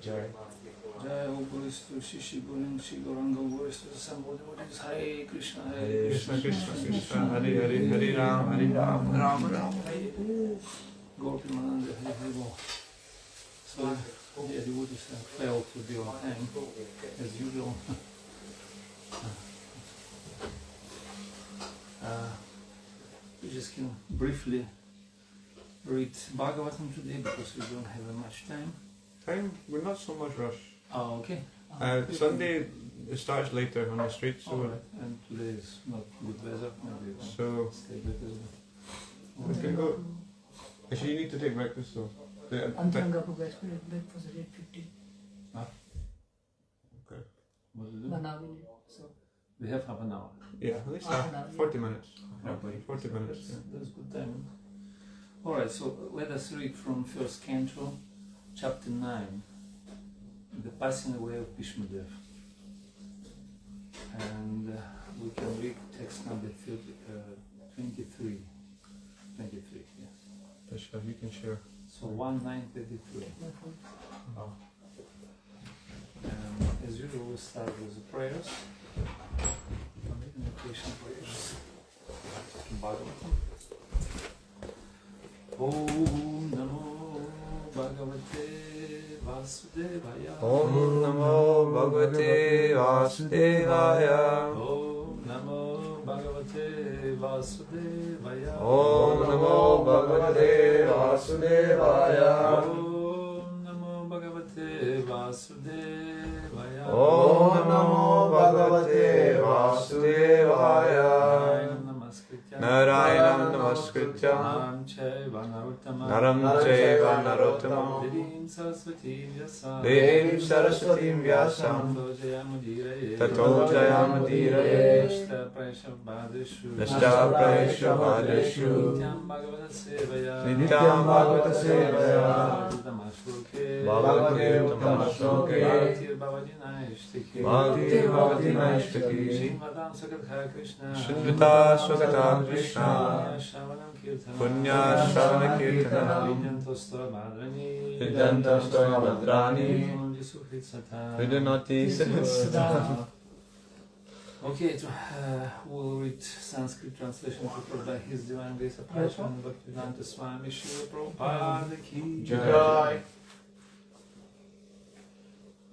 Jai. Jai Ho Buristu Shishi Burin Shigoranga Buristu Sambodhi Bodhis Hare Krishna Hare Krishna Krishna Krishna Hare Hare Hare Ram Ram Ram. Gopi Mananda Hare Hare Bo. So yeah, the devotees have failed to be on time as usual. We just can briefly read Bhagavatam today because we don't have much time. We're not so much rush. Oh, okay. Sunday it starts later on the street, so right. And today is not good weather. Maybe we so stay back as well. we can go. Actually, you need to take breakfast, so. I'm trying to go breakfast at 8:50. Okay. What do you do? 1 hour. So We have half an hour. Yeah, at least half an hour. 40 minutes. Okay. 40 minutes. That's, Yeah. that's good time. Alright, so let us read from first canto, chapter 9, the passing away of Bhishmadev. And we can read text number 23. 23, yes. Tasha, you can share. So 1933. Oh. And as usual, we start with the prayers. Meditation prayers. Bhagavatam. Om Namo Bhagavate Vasudevaya. Om Namo Bhagavate Vasudevaya. Om Namo Bhagavate Vasudevaya. Om Namo Bhagavate Vasudevaya. Om Namo Bhagavate Vasudevaya. Om Namo Bhagavate Vasudevaya. Narayanam Namaskritya Naram Chaiva Narottamam Naram Chaiva Narottamam Devim Saraswatim Vyasam Devim Saraswatim Vyasam Tato Jayamudiraye Nashta Praishabhadeshu Nashta Praishabhadeshu Nityam Bhagavata Sevaya Nityam Bhagavata Sevaya Bhagavate Bhagavate Bhaktir Bhavadinaishtaki Bhaktir Bhavadinaishtaki Srimadam Sakatha Krishna Shrivata Swagata Krishna Shavanam Kirtana Punya Shavana Kirtana Vidyantosta Bhadrani Vidyantosta Bhadrani Vidyanti Sukhrit Sata Vidyanati Sata. Okay, we'll read Sanskrit translation prepared by His Divine Grace of Prabhupada Bhaktivedanta Swami Srila Prabhupada Ki Jai.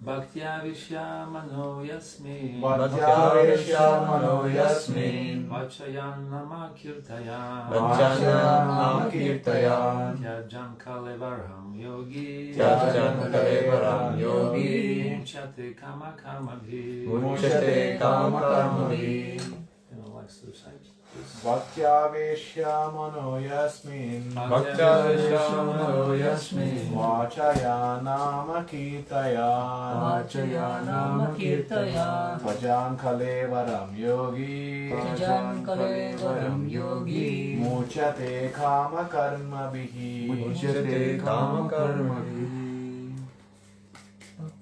Bhaktya Vishyamano Yasmin Bhaktya-vishyamano yasmin Vachayan Nama Kirtayan Vachayanam kirtayan Tyajam Kalevarham Yogi Tyajam Kalevaram yogi Muchate Kama Karmabhi Muchate Kama Karmabhi. Anyone likes to recite this? Bhaktya-vishyamano yasmin Bhaktya-vishyamano yasmin Vachayanam kirtayan Vachayanam Kirtayan Vajan Kalevaram yogi Vajan Kalevaram yogi Muchate kama karma bihi Muchate Kama Karmabhi.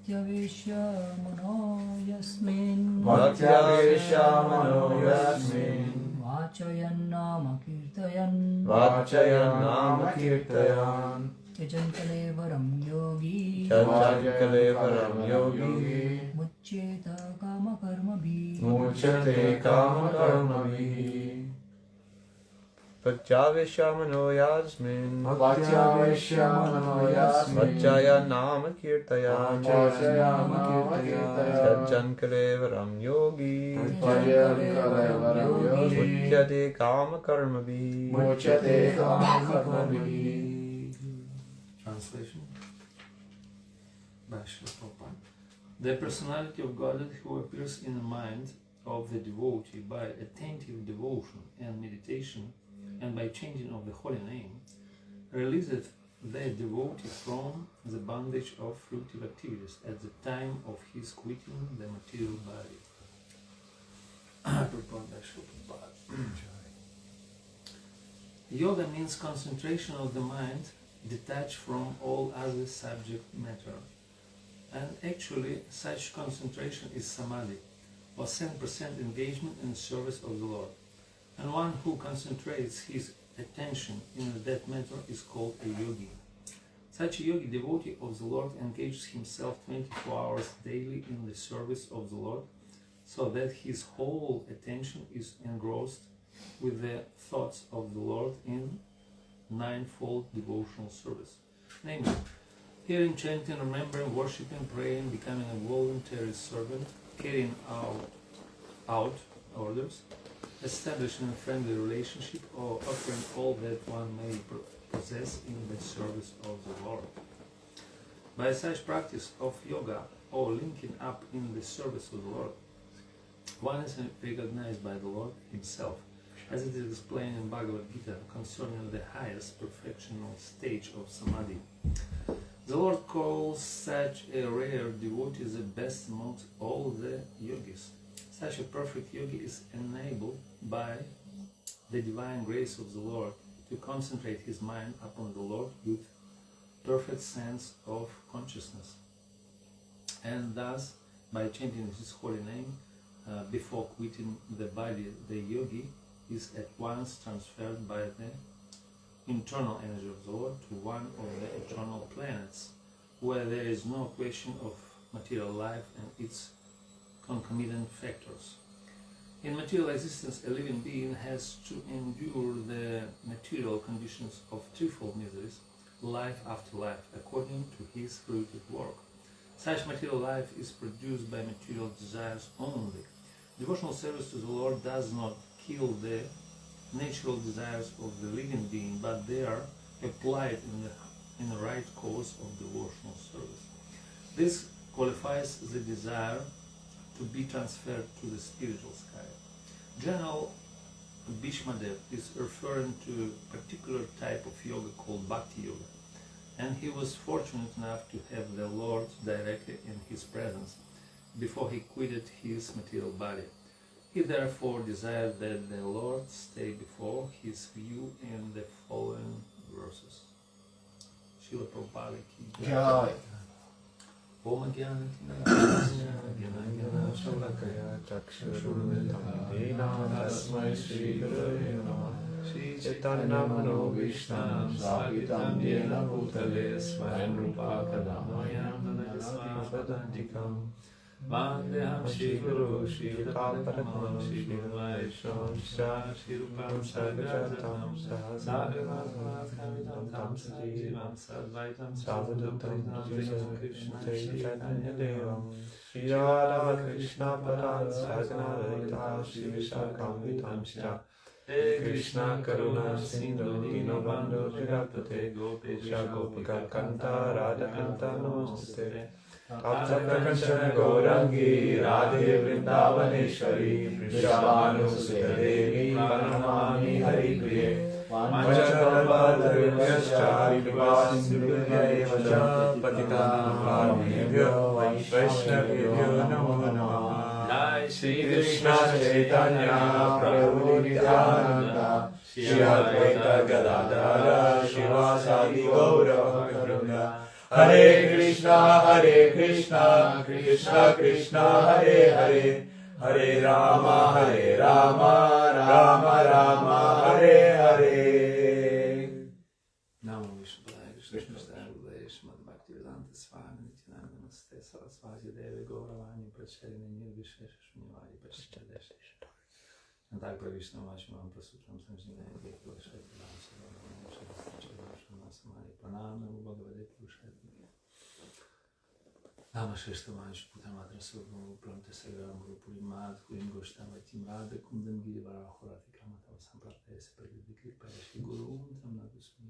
Bhaktya Mano Yasmin Bhaktya-vishyamano yasmin Vachayan Nama Kirtayan Vachayanam kirtayan Yajan Kalevaram yogi Tyajam Kalevaram yogi Muccheta Kama Karma Bhi Muchate Kama Karmabhi. Bhaktya-vishyamano yasmin Bhaktya-vishyamano yasmin Vachayanam kirtayan Vachayanam kirtayan Tyajam Kalevaram yogi Vajan Kalevaram yogi Muchyate Kama Karmabhi. Muchate kama karma bihi. Translation by Srila Prabhupada. The personality of Godhead who appears in the mind of the devotee by attentive devotion and meditation and by changing of the holy name releaseth the devotee from the bondage of fruitive activities at the time of his quitting the material body. Purport by Srila Prabhupada. Yoga means concentration of the mind detached from all other subject matter. And actually, such concentration is samadhi, or 7% engagement in the service of the Lord. And one who concentrates his attention in that matter is called a yogi. Such a yogi devotee of the Lord engages himself 24 hours daily in the service of the Lord, so that his whole attention is engrossed with the thoughts of the Lord in ninefold devotional service. Namely, hearing, chanting, remembering, worshipping, praying, becoming a voluntary servant, carrying out orders, establishing a friendly relationship, or offering all that one may possess in the service of the Lord. By such practice of yoga, or linking up in the service of the Lord, one is recognized by the Lord himself, as it is explained in Bhagavad Gita concerning the highest perfectional stage of samadhi. The Lord calls such a rare devotee the best amongst all the yogis. Such a perfect yogi is enabled by the divine grace of the Lord to concentrate his mind upon the Lord with perfect sense of consciousness. And thus, by chanting his holy name before quitting the body, the yogi is at once transferred by the internal energy of the Lord to one of the eternal planets, where there is no question of material life and its concomitant factors. In material existence, a living being has to endure the material conditions of threefold miseries, life after life, according to his fruited work. Such material life is produced by material desires only. Devotional service to the Lord does not kill the natural desires of the living being, but they are applied in the right cause of devotional service. This qualifies the desire to be transferred to the spiritual sky. General Bhishmadev is referring to a particular type of yoga called Bhakti Yoga, and he was fortunate enough to have the Lord directly in his presence before he quitted his material body. He therefore desired that the Lord stay before his view in the following verses. Srila Prabhupada ki jai. Om Shalakaya Chakshurumritam Dena Tasmai Shri Gurave Namah Shri Chaitanya Mano Vishnam Sahitam Yena Bhutale Swayan Rupa Kadamayam Nanadisvam Vadantikam Vandeham Shri Guru Shri Paramaham Shri Vaishnavam Shri Rupam Sargajatam Sadhanath Kamitam Tam Sajivam Sadvaitam Savadutam Krishna Chaitanya Devam Shri Radha Krishna Padam Sajana Raita Shri Vishakam Cha He Krishna Karuna Sindhu Dinobandhu Jagapate Gopesha Gopika Kanta Radha Kanta Namaste Taptakanchana Gaurangi Radhe Vrindavaneshwari Vrishabhanusute Devi Pranamami Hari Priye Vanchakalpatarubhyascha Kripasindhubhyaeva Patitanam Pavanebhyo Vaishnavebhyo Namo Namaha Jai Shri Krishna Chaitanya Prabhu Nityananda Shri Advaita Gadadhara Shivasadi Gaura Bhakta Hare Krishna, Krishna Krishna, Hare Hare, Hare Rama, Rama Rama, Hare Hare. Namo Vishnupadaya Krishna Prabhupada Srimad Bhaktivedanta Swami Nityananda Namaste Saraswati Devi Gauravani Pracharine Nirvishesha Shunivadi Pracharine. And так Правишнавачи вам просутрам Санджинaya Devi Pracharine Самари Пранам Бхагаваде Пурушая. Nama Shreshtavanish Putamatra Survam Pramta Sagram Guru Purimat Kurim Goshtavatim Radha Kundam Girivara Horati Kamatav Samprataya Sepraditi Kripayashi Guru Tam Nadusmi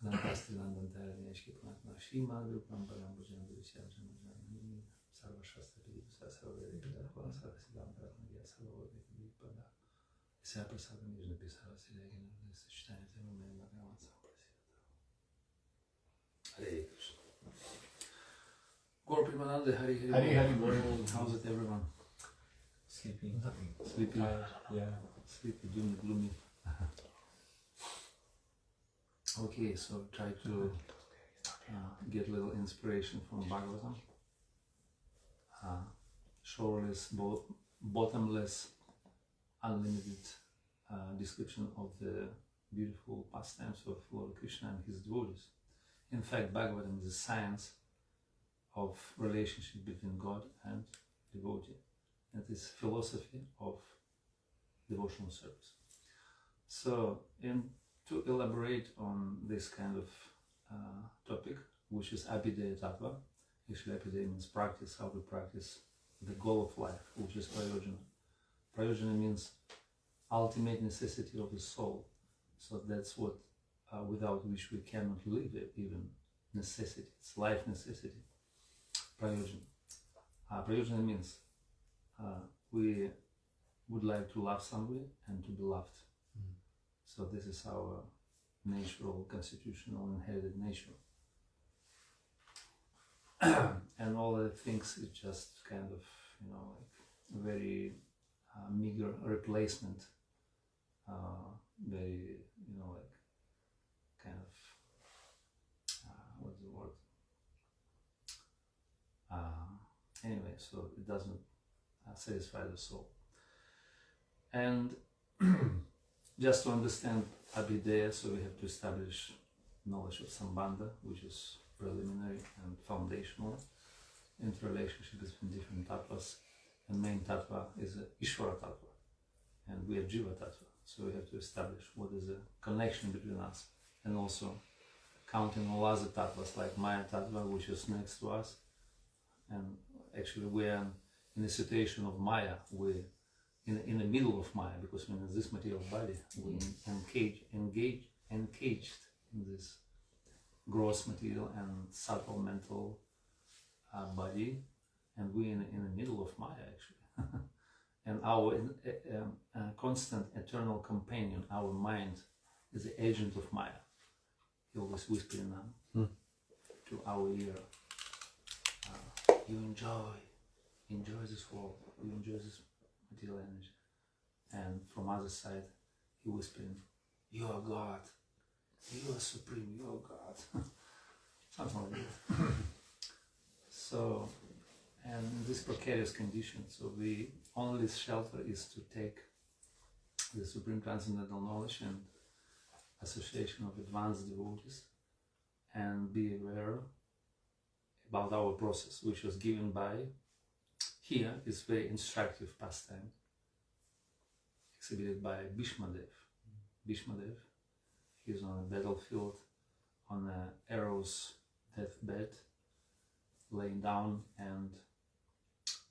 Anantasti Nandantara Neshki Punatma Shima Drupam Param Bhujan Drisya Janajana Sarva Shastra Pidipsa Sarva Vedikada Hvala Sarva Siddham Paratmagya Sarva Vedikada Ися Прасада Нижна Писара Силягина Сочетание Термина Награма Сампрасида. Hare Krishna. Gaur Primananda, Hari Hari Bol. How's it, everyone? Sleepy. Sleepy? Yeah. Sleepy, gloomy. Okay, so try to get a little inspiration from Bhagavatam. Shoreless, bottomless, unlimited description of the beautiful pastimes of Lord Krishna and his devotees. In fact, Bhagavatam is a science of relationship between God and devotee. It is philosophy of devotional service. So, to elaborate on this kind of topic, which is Abhideya Tattva, actually Abhideya means practice, how to practice the goal of life, which is Prayojana. Prayojana means ultimate necessity of the soul. So that's what, without which we cannot live, even necessity. It's life necessity. Prayojana. Prayojana means we would like to love somebody and to be loved. So this is our natural, constitutional, inherited nature. And all the things is just kind of, like very meager replacement, very, like kind of, what's the word? Anyway, so it doesn't satisfy the soul. And just to understand Abhideya, so we have to establish knowledge of Sambandha, which is preliminary and foundational interrelationship between different tattvas. And main tattva is Ishvara tattva, and we are Jiva tattva. So we have to establish what is the connection between us, and also counting all other tattvas like Maya tattva, which is next to us. And actually we are in a situation of Maya, we're in the middle of Maya, because we're in this material body, we're encaged in this gross material and subtle mental body, and we're in the middle of Maya actually. And our constant eternal companion, our mind, is the agent of Maya. He always whispering to our ear, you enjoy this world, you enjoy this material energy. And from other side, he whispering, you are God, you are supreme, you are God. Something like that. So, and in this precarious condition, so we only shelter is to take the supreme transcendental knowledge and association of advanced devotees and be aware about our process, which was given by, here is very instructive pastime exhibited by Bhishmadev. Bhishmadev, he is on a battlefield on an arrow's deathbed, laying down, and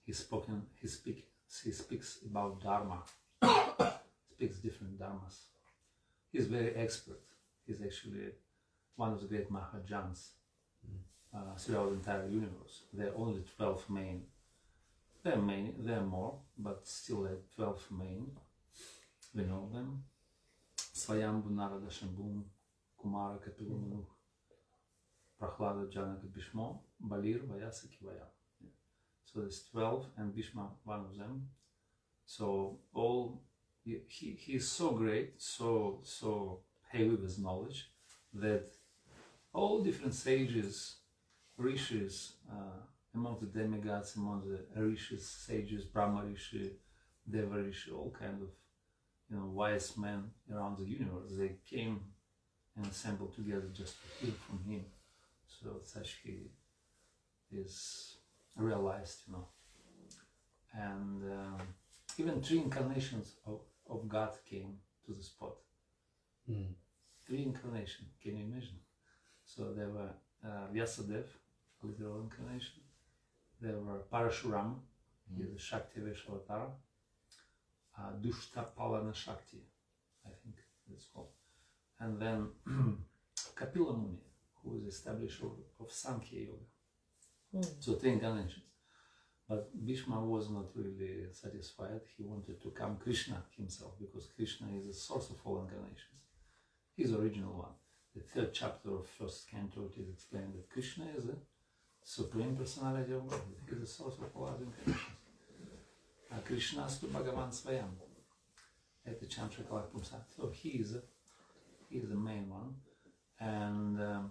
he speaks about Dharma, speaks different Dharmas. He's very expert. He's actually one of the great Mahajans throughout the entire universe. There are only 12 main. There are more, but still there are 12 main. We know them. Swayambhu, Narada, Shambhu, Kumara, Kapilanu, Prahlada, Janaka, Bhishma, Balir, Vyasa, Kivaya. So there's 12, and Bhishma, one of them. So he is so great, so heavy with knowledge, that all different sages, rishis, among the demigods, among the rishis, sages, Brahma Rishi, Deva Rishi, all kind of wise men around the universe, they came and assembled together just to hear from him. So such he is realized, and even 3 incarnations of God came to the spot. 3 incarnations, can you imagine? So there were Vyasadev, literal incarnation. There were Parashuram, he is a Shakti Vaishavatar. Dushtapalana Shakti, I think it's called. And then Kapila Muni, who is establisher of Sankhya Yoga. So 3 incarnations. But Bhishma was not really satisfied. He wanted to come Krishna himself, because Krishna is the source of all incarnations. He's the original one. The 3rd chapter of 1st canto is explained that Krishna is the supreme personality of God. He is the source of all other incarnations. Krishnastu Bhagavan Swayam. Это Chamshakala Pumsa. So he is the main one. And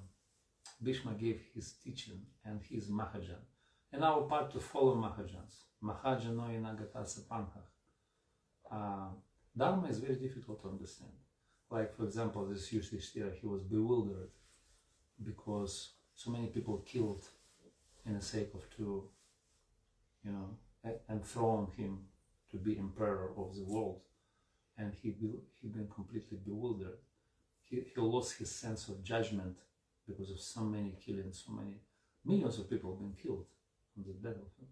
Bhishma gave his teaching, and he is Mahajan. And our part to follow Mahajans. Mahajano inagatasa panha. Dharma is very difficult to understand. Like, for example, this Yudhishthira, he was bewildered because so many people killed in the sake of to, and thrown him to be emperor of the world, and he been completely bewildered. He lost his sense of judgment because of so many killings, so many millions of people been killed on the battlefield.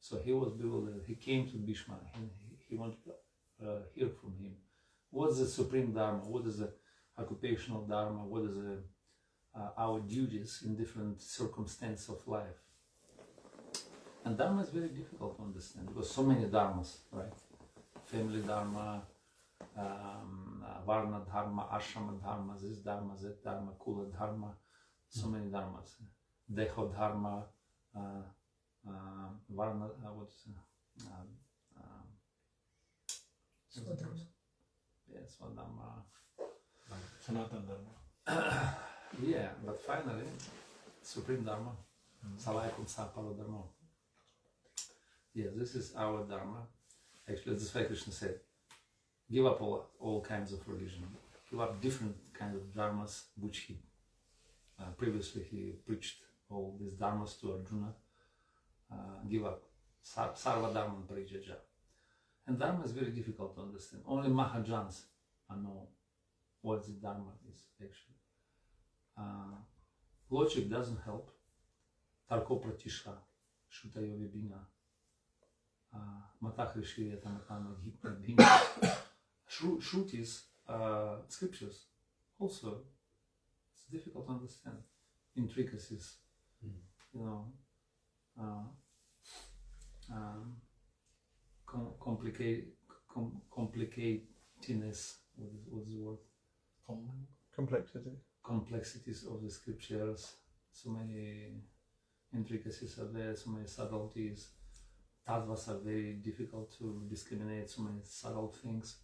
So he was bewildered. He came to Bhishma and he wanted to hear from him. What is the supreme dharma? What is the occupational dharma? What is our duties in different circumstances of life? And dharma is very difficult to understand because so many dharmas, right? Family dharma, varna dharma, ashrama dharma, this dharma, that dharma, kula dharma, so many dharmas. Deho dharma, varna, what is it? Swadharma. Yes, Swadharma. Sanatana Dharma. Yeah, but finally, Supreme Dharma, Salaikum Saparo Dharma. Yeah, this is our Dharma. Actually, this is why Krishna said, give up all kinds of religion. Give up different kinds of dharmas, which he previously he preached all these dharmas to Arjuna. Give up Sarva Dharma Parijaja. And dharma is very difficult to understand. Only Mahajans know what the dharma is actually. Logic doesn't help. Tarko Pratisha, Shutayo Vibhina, Matahrishi Tamatana Bhina. Shrutis, scriptures, also, it's difficult to understand. Intricacies, complicatedness, what's the word? Complexity. Complexities of the scriptures, so many intricacies are there, so many subtleties. Tattvas are very difficult to discriminate, so many subtle things,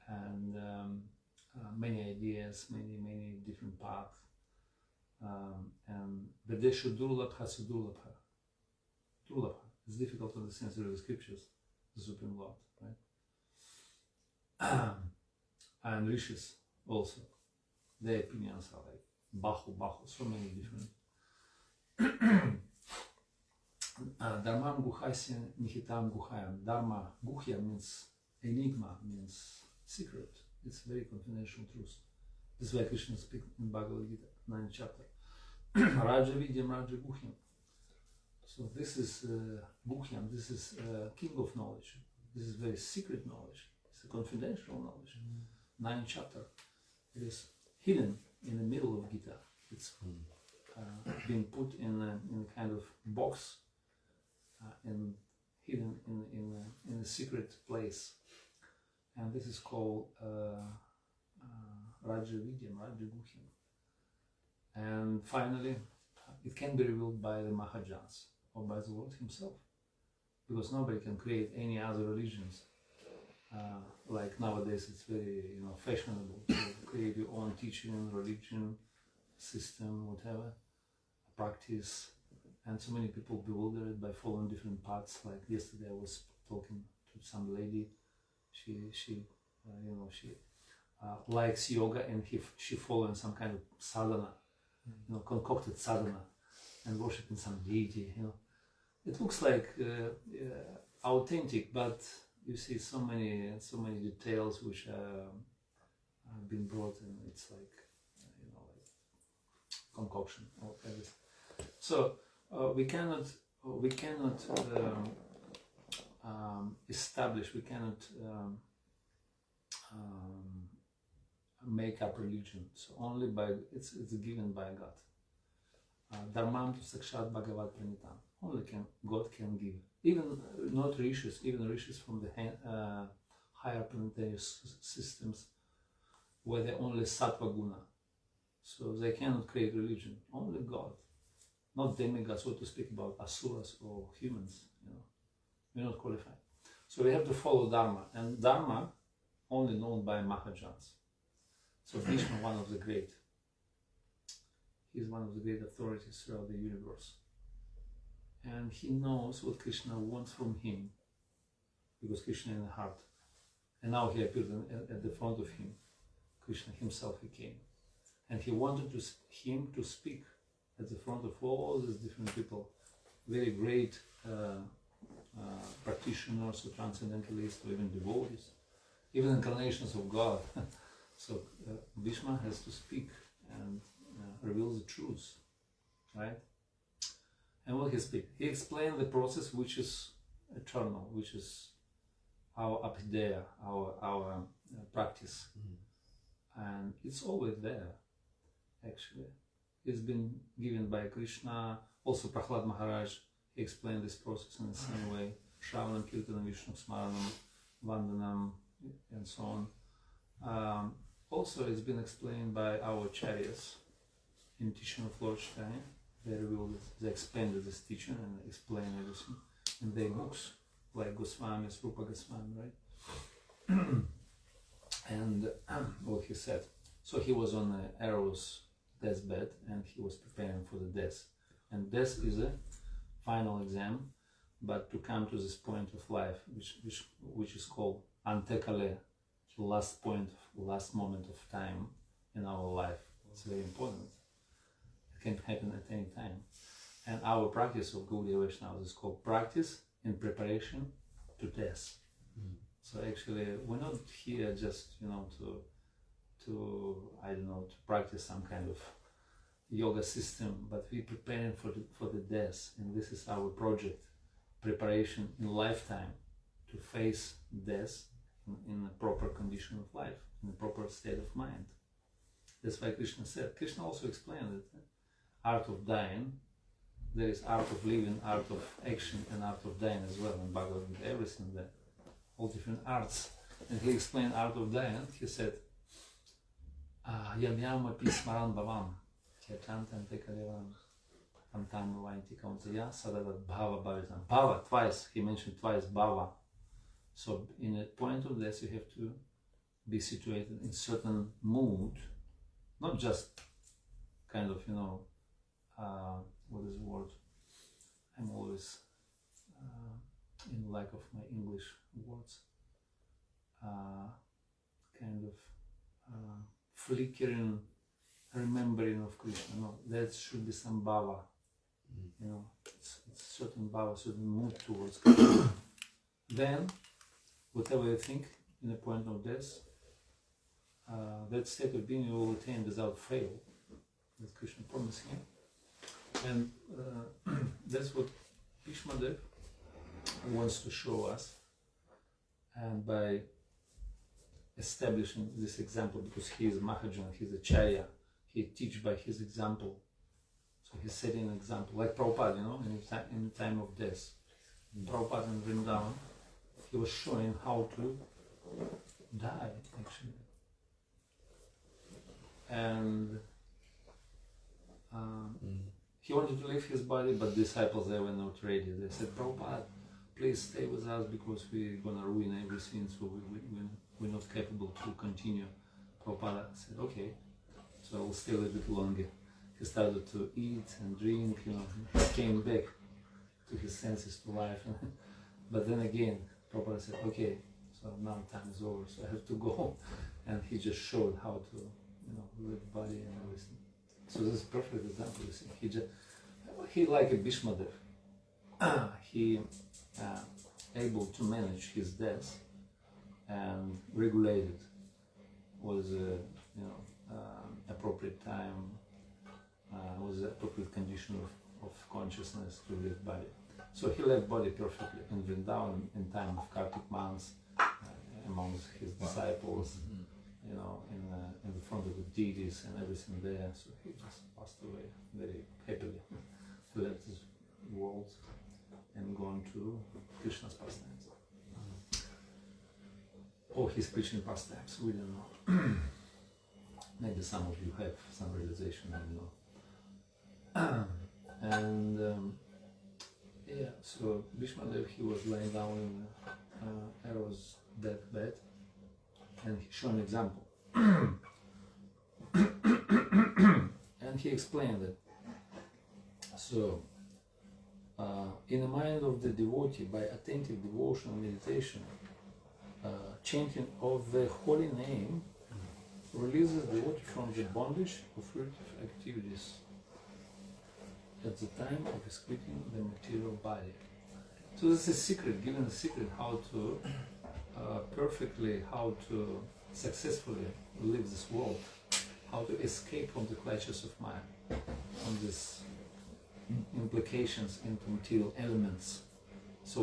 and many ideas, many different paths. But they should durlabha sudurlabha. Durlabha. It's difficult to understand through the scriptures, the Supreme Lord, right? And rishis also. Their opinions are like bahu, so many different. Dharmam guhasya nihitam guhayam. Dharma guhya means enigma, means secret. It's very confidential truth. This is why Krishna speaks in Bhagavad Gita, 9th chapter. Raja vidyam raja guhyam. So this is guhyam, this is king of knowledge. This is very secret knowledge. It's a confidential knowledge. 9th chapter. It is hidden in the middle of Gita. It's been put in a kind of box and hidden in a secret place. And this is called Raja Vidyam, Raja Guhyam. And finally, it can be revealed by the Mahajans or by the Lord himself, because nobody can create any other religions. Like nowadays, it's very fashionable to create your own teaching, religion, system, whatever, practice, and so many people bewildered by following different paths. Like yesterday, I was talking to some lady. She likes yoga, and she following some kind of sadhana, concocted sadhana, and worshiping some deity. It looks like authentic, but you see so many details which have been brought, and it's like like concoction of everything. So we cannot establish, we cannot make up religion. So only by it's given by God. Dharmam tu sakshat bhagavat pranitam. Only God can give. Even not rishis, even rishis from the higher planetary systems, where they only sattva guna. So they cannot create religion. Only God, not demigods, so to speak about asuras or humans. We're not qualified. So we have to follow Dharma, and Dharma only known by Mahajans. So Bhishma, one of the great. He's one of the great authorities throughout the universe. And he knows what Krishna wants from him, because Krishna in the heart. And now he appeared at the front of him. Krishna himself, he came. and he wanted him to speak at the front of all these different people, very great practitioners or transcendentalists or even devotees, even incarnations of God. So Bhishma has to speak and reveal the truth, right? And what he speak? He explained the process which is eternal, which is our abhideya, our practice, and it's always there. Actually, it's been given by Krishna. Also, Prahlad Maharaj, he explained this process in the same way: Shravanam, Kirtanam, Vishnu Smaranam, Vandanam, and so on. Also, it's been explained by our acharyas in teaching of Lord Chaitanya. They expanded this teaching and explain everything in their books, like Goswami's, Rupa Goswami, right? And what he said. So he was on the arrow's deathbed and he was preparing for the death. And death is a final exam, but to come to this point of life, which is called antekale, the last point, last moment of time in our life. It's very important. It can happen at any time. And our practice of Gaudiya Vaishnavas is called practice in preparation to death. So actually, we're not here just, to practice some kind of yoga system, but we're preparing for the death, and this is our project, preparation in lifetime to face death in a proper condition of life, in a proper state of mind. That's why Krishna said. Krishna also explained it. Art of dying. There is art of living, art of action, and art of dying as well. In Bhagavad Gita, everything there, all different arts. And he explained art of dying. He said, "Yam yam api smaran bhavam, tyachantam te kalevam, antam vainti kaunteya sadavat bhava bhavitam." Bhava, twice, he mentioned twice bhava. So in a point of death, you have to be situated in certain mood, not just kind of, what is the word? I'm always in lack of my English words. Kind of flickering remembering of Krishna. No, that should be some bhava. It's certain bhava, certain mood towards Krishna. Then, whatever you think in the point of death, that state of being you will attain without fail. That Krishna promised him. And that's what Bhishma Dev wants to show us. And by establishing this example, because he is Mahajan, he's a Acharya, he teaches by his example. So he's setting an example, like Prabhupada, in the time of death. Prabhupada in Vrindavan, he was showing how to die, actually. And he wanted to leave his body, but disciples, they were not ready. They said, "Prabhupada, please stay with us because we're going to ruin everything, so we're not capable to continue." Prabhupada said, "Okay, so I'll stay a little bit longer." He started to eat and drink, he came back to his senses, to life. But then again, Prabhupada said, "Okay, so now time is over, so I have to go." And he just showed how to, live body and everything. So this is a perfect example. He like a Bhishma Dev. He able to manage his death and regulate it with appropriate time, with the appropriate condition of consciousness to live body. So he left body perfectly in Vrindavan in time of Kartik months, amongst his disciples, in the front of the deities and everything there. So he just passed away very happily. He left this world and gone to Krishna's pastimes. Or his preaching pastimes, we don't know. Maybe some of you have some realization, I don't know. And so Bhishma Dev, he was laying down in Arrow's deathbed, and he showed an example. And he explained it. So, in the mind of the devotee, by attentive devotion and meditation, chanting of the holy name releases the devotee from the bondage of furtive activities at the time of his quitting the material body. So this is a secret, given a secret how to perfectly, how to successfully live this world, how to escape from the clutches of mind, from these implications into material elements. So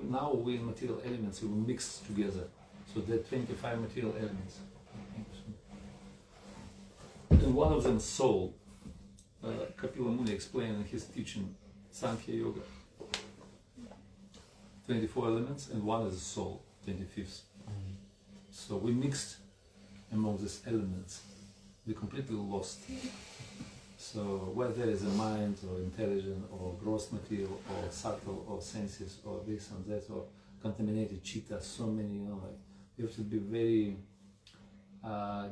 now we in material elements we will mix together. So there are 25 material elements. And one of them is soul. Kapila Muni explained in his teaching Sankhya Yoga. 24 elements and one is the soul, 25th. So we mixed among these elements. We completely lost. So whether there is a mind or intelligence or gross material or subtle or senses or this and that or contaminated chitta, so many, like you have to be very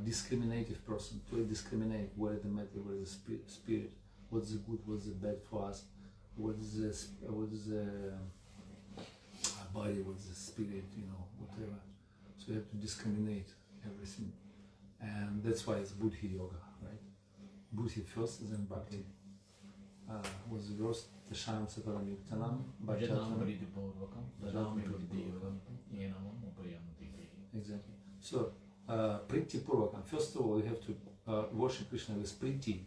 discriminative person to discriminate what is the matter, what is the spirit, what's the good, what's the bad for us, what is the body, what's the spirit, whatever. So you have to discriminate everything, and that's why it's Buddhi yoga, right? Buddhi first, then Bhakti. Was the verse Tasham Saparam Yuktanam Bhajanam. Exactly. So Priti Purvakam. First of all, you have to worship Krishna with Priti.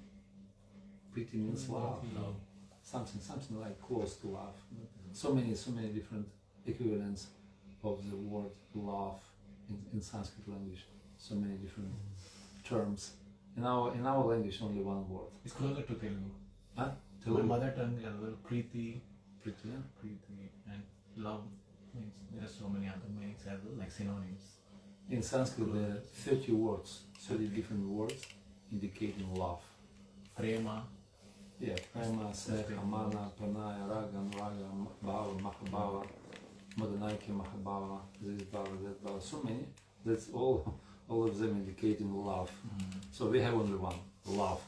Priti means love. Something like close to love. So many different equivalents of the word love in Sanskrit language. So many different terms. In our language, only one word. It's closer to Telugu. Huh? My mother tongue as well, Preeti. Priti, yeah? Preeti. And love means there are so many other meanings as well, like synonyms. In Sanskrit, there are 30 words, 30 different words indicating love. Prema. Yeah, prema, sneha, mana, pranaya, raga, anuraga, bhava, mahabhava, madanaiki, mahabhava, this bhava, that bhava, so many. That's all of them indicating love. So we have only one, love.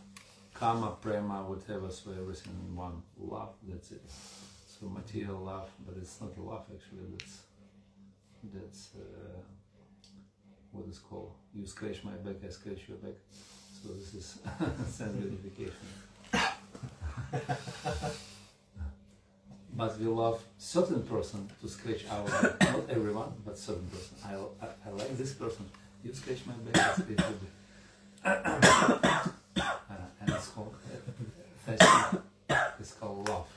Kama, prema, whatever, so everything in one. Love, that's it. So material love, but it's not a love actually, that's what is called, you scratch my back, I scratch your back. So this is sense gratification. But we love certain person to scratch our back. Not everyone, but certain person. I like this person. You scratch my back, I scratch your back. And it's called it's called love.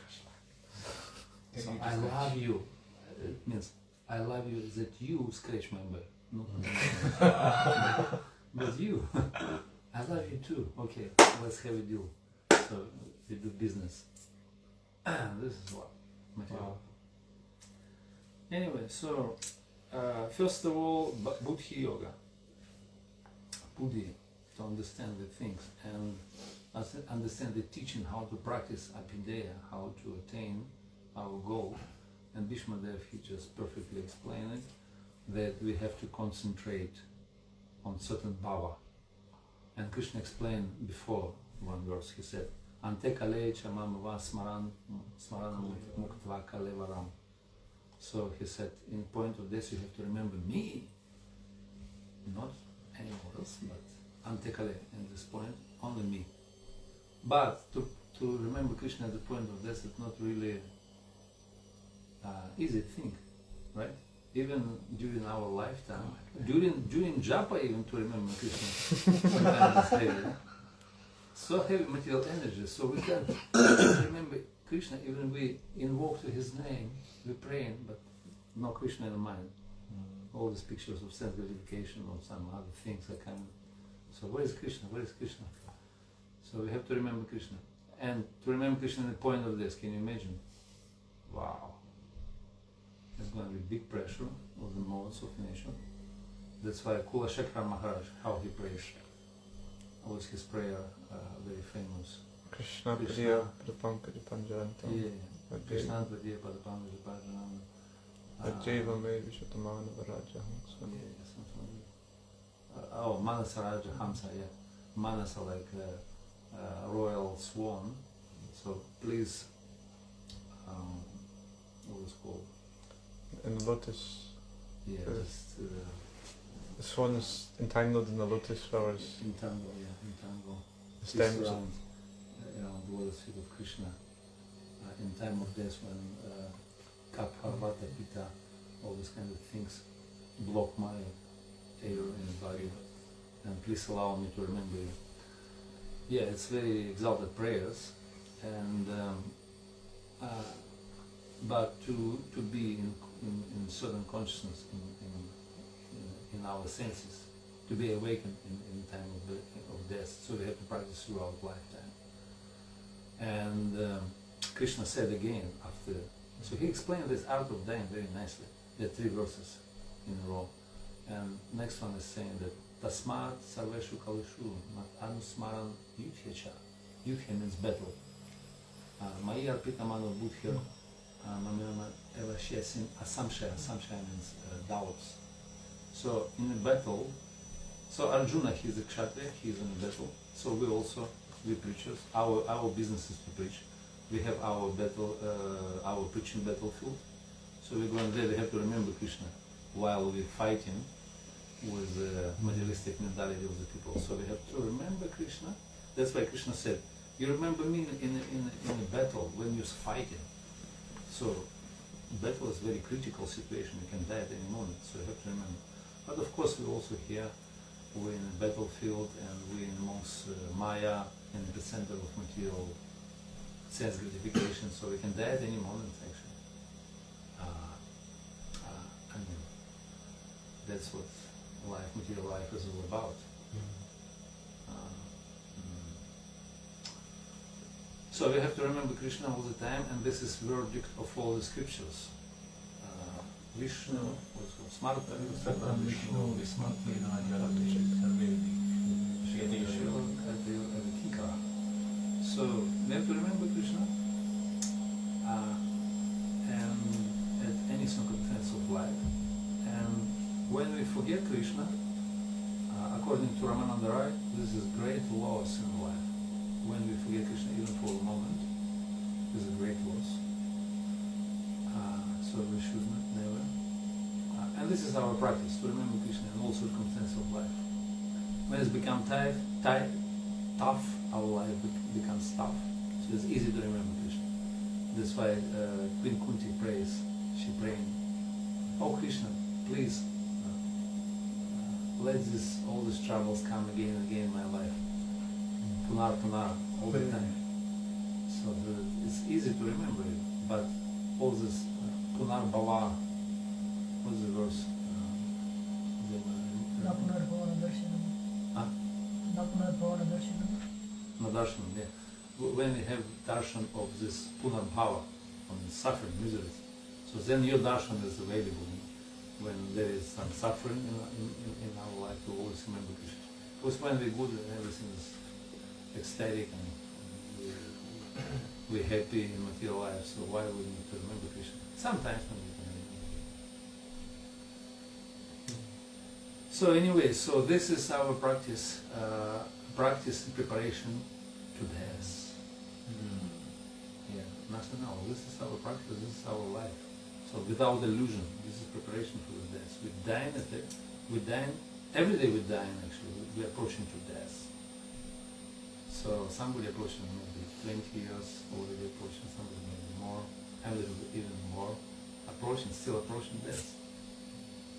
So I love you. It means I love you that you scratch my back. Not but you. I love you too. Okay, let's have a deal. So we do business. This is what material. Wow. Anyway, so first of all, Buddhi yoga. Buddhi, to understand the things and understand the teaching, how to practice Abhideya, how to attain our goal. And Bhishmadev, he just perfectly explained it, that we have to concentrate on certain bhava. And Krishna explained before one verse, he said, Ante kale chamamava smaranam muktva kalevaram. So he said, in point of this, you have to remember me, not anyone else, but Ante kale, in this point, only me. But to remember Krishna at the point of this is not really easy thing, right? Even during our lifetime, during japa even to remember Krishna, sometimes it's heavy. So heavy material energy, so we can remember Krishna even we invoke to his name, we praying, but no Krishna in the mind. All these pictures of sense gratification or some other things are coming. So where is Krishna? Where is Krishna? So we have to remember Krishna. And to remember Krishna at the point of this, can you imagine? Wow. There's going to be big pressure of the modes of nature. That's why Kula Shekar Maharaj, how he prays, was his prayer very famous. Krishna Priya Prapankaj Panjantam. Yeah. Krishna Priya Prapankaj Panjantam. Ajjeva me Vishatamana Varajaham. Yeah, something like that. Oh, Manasa Raja Hamsa, yeah. Manasa like royal swan. So please, what is called? And lotus. Yeah, just The swan is entangled in the lotus flowers. Entangle, yeah, entangle. The Twist stems. around, the lotus feet of Krishna. In time of death, when Kapha, Vata, Pitta, all these kind of things block my air and body, and please allow me to remember you. Yeah, it's very exalted prayers, and but to be in certain consciousness in our senses, to be awakened in time of death, so we have to practice throughout lifetime. And Krishna said again after, so he explained this art of dying very nicely. There are 3 verses in a row, and next one is saying that Tasmat sarveshu kalishu mat anusmaran yuthyacha. Yuthya means battle. Mai arpita mano buddhya mamena evashyasin asamshaya. Asamshaya means doubts. So in a battle, so Arjuna, he is a kshatriya, he is in a battle. So we preachers, our business is to preach. We have our battle, our preaching battlefield. So we go in there, we have to remember Krishna while we're fighting with the materialistic mentality of the people. So we have to remember Krishna. That's why Krishna said, you remember me in a battle when you're fighting. So battle is a very critical situation, you can die at any moment, so you have to remember. But of course we're also here, we're in a battlefield, and we're amongst Maya, in the center of material sense gratification, so we can die at any moment actually. I mean, that's what life, material life is all about. So we have to remember Krishna all the time, and this is verdict of all the scriptures. Vishnu, Smarta, Vishnu, Vismartena, Jaradeshik, Sarvedi, Kika. So we have to remember Krishna, and at any circumstance of life. And when we forget Krishna, according to Ramananda Rai, this is great loss in life. When we forget Krishna even for a moment, this is a great loss. So we should never. And this is our practice, to remember Krishna in all circumstances of life. When it's become tough, our life becomes tough. So it's easy to remember Krishna. That's why Queen Kunti prays, she praying, oh Krishna, please, let all these troubles come again and again in my life. Punar, all the time. So it's easy to remember it, but all this Punar Bhava, what's the verse? Darshanam, yeah. When we have darshan of this Punar Bhava, on suffering, miseries, so then your darshan is available. When there is some suffering in our life, we always remember Krishna. Because when we're good and everything is ecstatic and we're happy in material life, so why would we need to remember Krishna? Sometimes when we can remember. So anyway, so this is our practice, practice in preparation to death. Yeah, nothing else. This is our practice, this is our life. So without illusion, this is preparation for the death. We dine, every day we're dying actually, we're approaching to death. So somebody approaching maybe 20 years, already approaching, somebody maybe more, a little bit even more, still approaching death.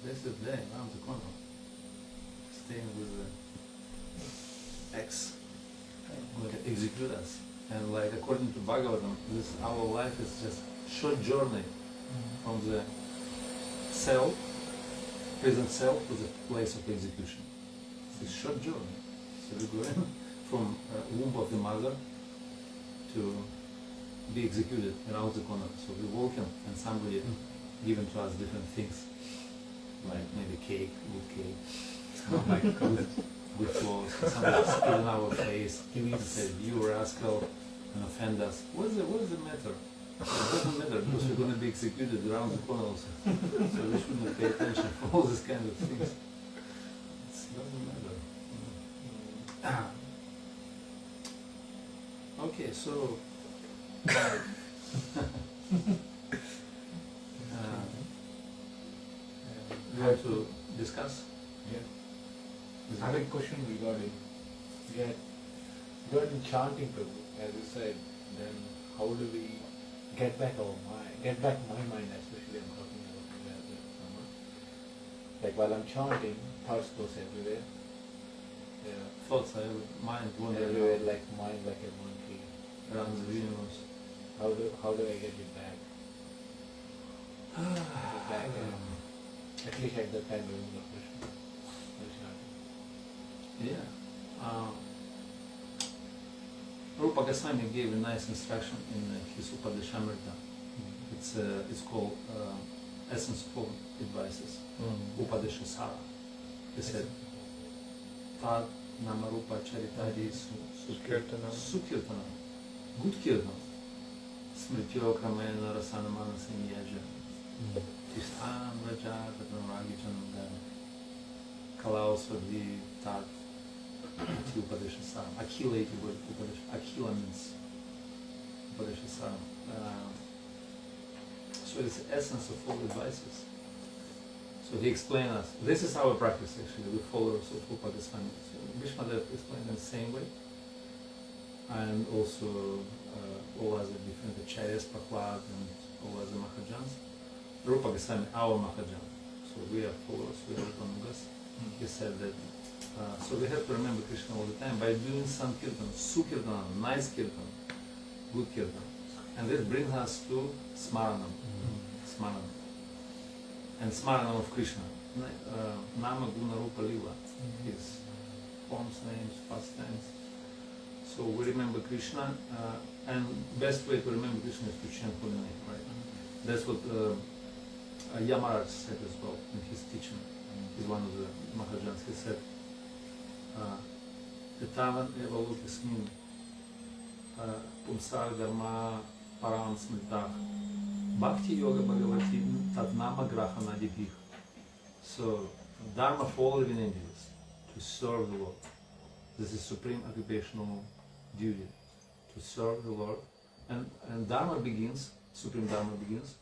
Death is there, around the corner. Staying with the ex, like execute us. And like according to Bhagavatam, our life is just short journey from the cell, prison cell, to the place of execution. It's a short journey. So we go in from womb of the mother to be executed around the corner. So we walk in and somebody given to us different things, like maybe cake, good cake, Oh my God. good clothes, somebody spit in our face and said, you rascal, and offend us. What is the matter? It doesn't matter because we're going to be executed around the corner also. So we shouldn't pay attention for all these kind of things. It doesn't matter. Okay, so we have to discuss. Yeah. I have a question regarding chanting, Prabhu, as you said. Then how do we get back our mind? Get back my mind, especially I'm talking about someone. Like while I'm chanting, thoughts goes everywhere. Yeah. Thoughts are mind wandering Everywhere, like mind like a monkey. around the universe. How do I get it back? At least at that time, remember Krishna. Yeah. Rupa Goswami gave a nice instruction in his Upadeshamrita. It's called Essence of Advices. Upadeshasara. He said, Tad Nama Rupa Charitadi Sukirtana. Good kirtan. Smrityo Kramena Rasanamana Sanyaja. Tistan Raja Katanragi Chanandana. Kalau Svadhi Tad Upadeshasara. Akhila is the word Upadeshasara. Akhila means Upadeshasara. So it's the essence of all advices. So he explained us. This is our practice actually. We followers of Rupa Goswami. So Bhishmadev explained in the same way. And also all other different acharyas, Prahlad and all other Mahajans. Rupa Goswami, our Mahajan. So we are followers, we are Rupanugas. He said that, so we have to remember Krishna all the time by doing some kirtan, sukirtan, nice kirtan, good kirtan. And this brings us to Smaranam. Smaranam. And Smaranam of Krishna. Nama Guna Rupa Lila. His forms, names, pastimes. So we remember Krishna, and best way to remember Krishna is to chant holy name, right? That's what Yamaraj said as well in his teaching. He's one of the Mahajans. He said, Etavan eva lokasmin pumsar dharma param smritah bhakti yoga bhagavati tatnama grahana dipih. So, dharma for all living angels, to serve the Lord. This is supreme occupational duty, to serve the Lord. And dharma begins, supreme dharma begins.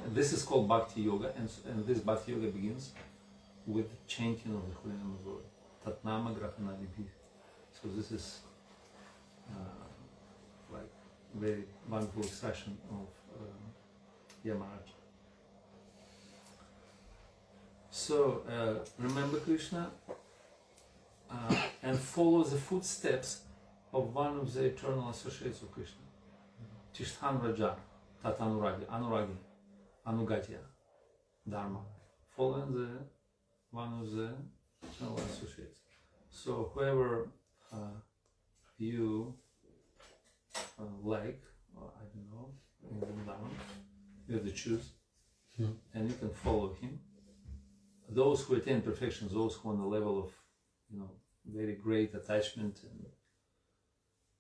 And this is called bhakti yoga, and this bhakti yoga begins with chanting of the holy name of the Lord. Tatnama grahana dipih. So this is like very wonderful expression of Yamaraj. So remember Krishna and follow the footsteps of one of the eternal associates of Krishna. Tishthan Raja, Tatanuragi, Anuragi, Anugatya, Dharma. Following the one of the eternal associates. So whoever you like, or I don't know, in Vrindavan, you have to choose, and you can follow him. Those who attain perfection, those who are on the level of, very great attachment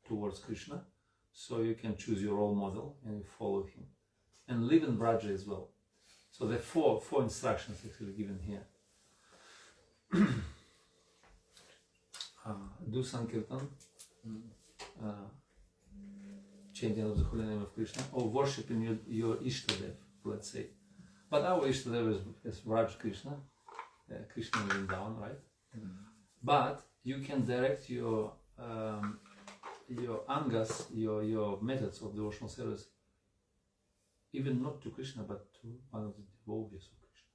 towards Krishna, so you can choose your role model and you follow him, and live in Braja as well. So there are four instructions actually given here. Do Sankirtan, chanting of the holy name of Krishna, or worshipping your Ishtadev, let's say. But our Ishtadev is Vraj Krishna, Krishna is in down, right? But you can direct your angas, your methods of devotional service, even not to Krishna, but to one of the devotees of Krishna.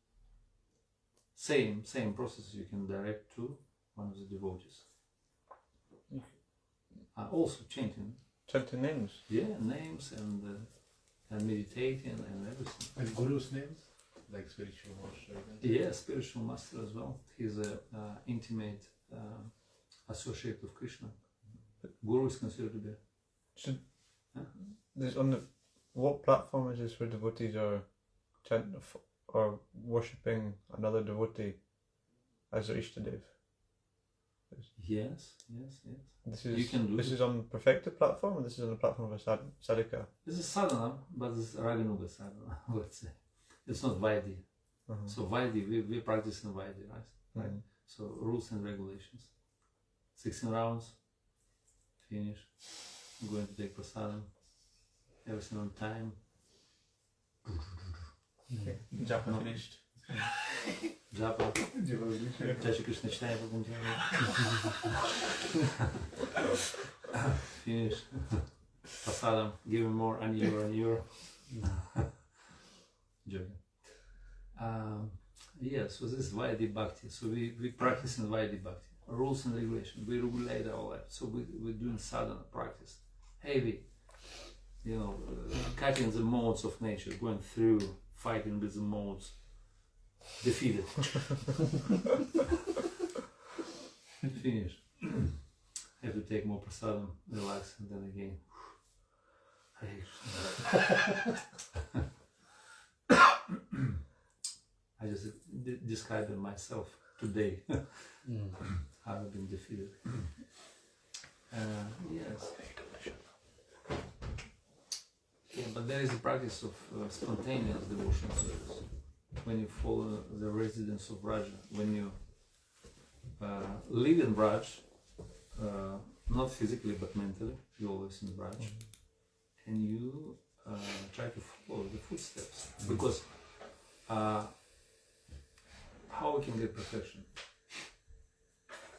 Same process you can direct to one of the devotees. Also chanting. Chanting names? Yeah, names and meditating and everything. And Guru's names? Like spiritual master? Yeah, spiritual master as well. He's an intimate associate of Krishna. Guru is considered to be. There's what platform is this where devotees are chanting or worshipping another devotee as their Ishtadev? Yes. This This is on perfected platform, or this is on the platform of a sadhaka? This is sadhana, but it's Raganuga sadhana, let's say. It's not Vaidhi. So Vaidhi, we practice in Vaidhi, right? So rules and regulations. 16 rounds, finish. I'm going to take prasadam. Everything on time. Japa finished. Japa. Jai Shri Krishna читаем потом делаем. Finish. Prasadam, give him more and you're. Joking. Yeah, so this is Vaidhi Bhakti. So we practice in Vaidhi Bhakti. Rules and regulations. We regulate our life. So we're doing sadhana practice. Heavy. Cutting the modes of nature, going through, fighting with the modes. Defeated. Finished. Have to take more prasadam, relax, and then again. I just described myself today. How I've been defeated. Yes. Yeah, but there is a practice of spontaneous devotion service. When you follow the residence of Raja, when you live in Raj, not physically but mentally, you're always in Raj, and you try to follow the footsteps. Because how we can get perfection?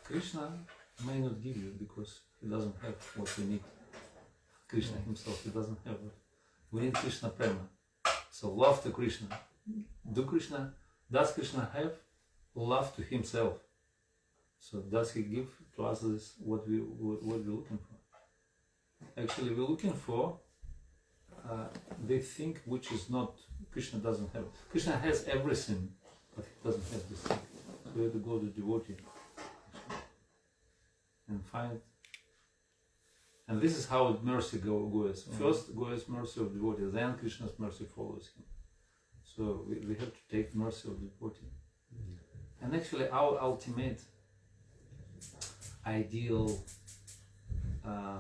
Krishna may not give you because he doesn't have what we need. Krishna himself, he doesn't have it. We need Krishna prema. So love to Krishna. Does Krishna have love to himself? So does he give to us this what we're looking for? Actually, we're looking for the thing which is not, Krishna doesn't have. Krishna has everything, but he doesn't have this thing. So we have to go to devotee and find. And this is how mercy goes. First goes mercy of devotee, then Krishna's mercy follows him. So we have to take mercy of devotee. And actually our ultimate, ideal,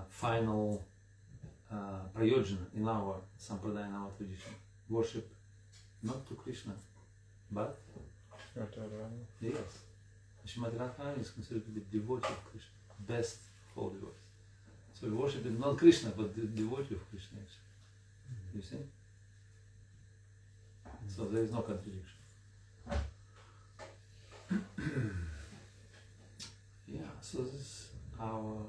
final prayojana in our sampradaya, in our tradition, worship not to Krishna, but yes. Srimati Radharani is considered to be devotee of Krishna, best of all devotees. So we worship not Krishna, but the devotee of Krishna. You see? So there is no contradiction. Yeah. So this is our